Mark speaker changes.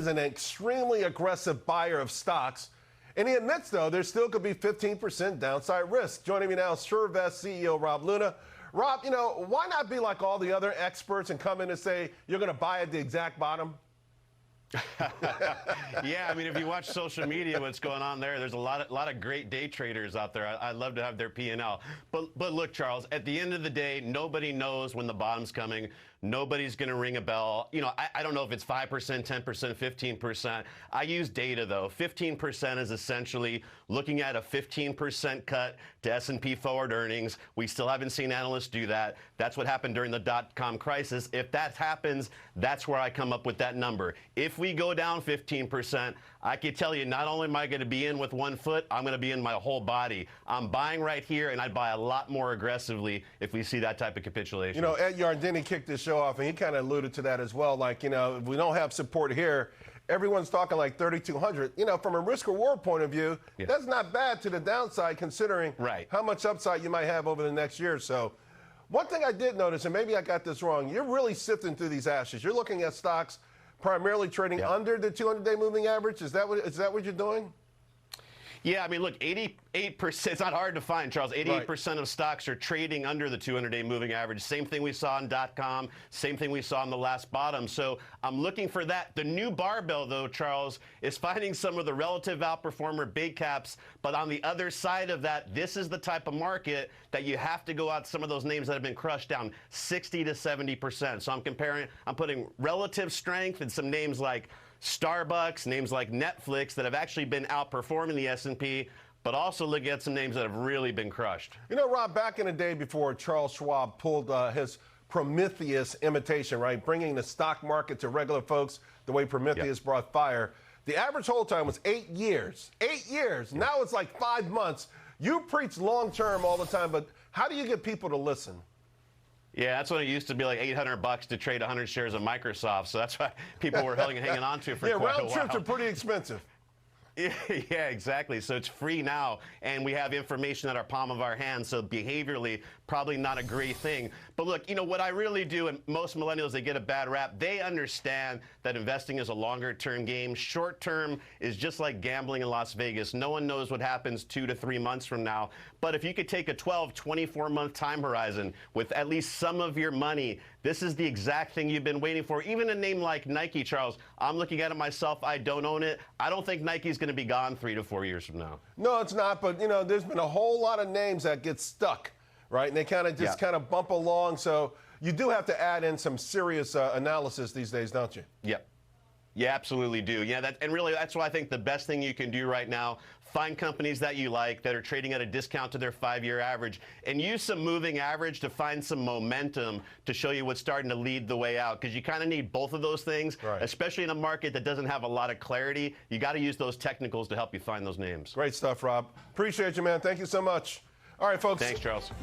Speaker 1: is an extremely aggressive buyer of stocks. And he admits, though, there still could be 15% downside risk. Joining me now is SureVest CEO Rob Luna. Rob, why not be like all the other experts and come in and say you're going to buy at the exact bottom?
Speaker 2: Yeah, I mean, if you watch social media, what's going on there's a lot of great day traders out there. I'd love to have their P&L. But look, Charles, at the end of the day, nobody knows when the bottom's coming. Nobody's going to ring a bell. I don't know if it's 5%, 10%, 15%. I use data, though. 15% is essentially looking at a 15% cut to S&P forward earnings. We still haven't seen analysts do that. That's what happened during the dot-com crisis. If that happens, that's where I come up with that number. If we go down 15%, I can tell you not only am I going to be in with 1 foot, I'm going to be in my whole body. I'm buying right here, and I'd buy a lot more aggressively if we see that type of capitulation.
Speaker 1: Ed Yardeni kicked this show off, and he kind of alluded to that as well. Like, if we don't have support here, everyone's talking like 3,200. From a risk-reward point of view, that's not bad to the downside considering how much upside you might have over the next year or so. One thing I did notice, and maybe I got this wrong, you're really sifting through these ashes. You're looking at stocks primarily trading under the 200-day moving average. Is that what you're doing?
Speaker 2: Yeah, I mean, look, 88%, it's not hard to find, Charles. 88% of stocks are trading under the 200-day moving average. Same thing we saw in .com, same thing we saw in the last bottom. So I'm looking for that. The new barbell, though, Charles, is finding some of the relative outperformer big caps. But on the other side of that, this is the type of market that you have to go out some of those names that have been crushed down 60 to 70%. So I'm putting relative strength in some names like StarBucks, names like Netflix that have actually been outperforming the S&P, but also looking at some names that have really been crushed.
Speaker 1: Rob, back in the day before Charles Schwab pulled his Prometheus imitation, right, bringing the stock market to regular folks the way Prometheus brought fire, the average hold time was 8 years. 8 years. Now it's like 5 months. You preach long-term all the time, but how do you get people to listen?
Speaker 2: Yeah, that's when it used to be like $800 to trade 100 shares of Microsoft. So that's why people were hanging on to it for quite a while.
Speaker 1: Round trips are pretty expensive.
Speaker 2: Yeah, exactly. So it's free now, and we have information at our palm of our hands. So behaviorally, probably not a great thing. But look, what I really do, and most millennials, they get a bad rap. They understand that investing is a longer-term game. Short-term is just like gambling in Las Vegas. No one knows what happens 2 to 3 months from now. But if you could take a 12, 24-month time horizon with at least some of your money, this is the exact thing you've been waiting for. Even a name like Nike, Charles, I'm looking at it myself. I don't own it. I don't think Nike's going to be gone 3 to 4 years from now.
Speaker 1: No, it's not. But, there's been a whole lot of names that get stuck, right? And they kind of just kind of bump along. So you do have to add in some serious analysis these days, don't you?
Speaker 2: Yep. You absolutely do. Yeah, and really that's why I think the best thing you can do right now, find companies that you like that are trading at a discount to their 5-year average and use some moving average to find some momentum to show you what's starting to lead the way out, because you kind of need both of those things, especially in a market that doesn't have a lot of clarity. You got to use those technicals to help you find those names.
Speaker 1: Great stuff, Rob. Appreciate you, man. Thank you so much. All right, folks.
Speaker 2: Thanks, Charles.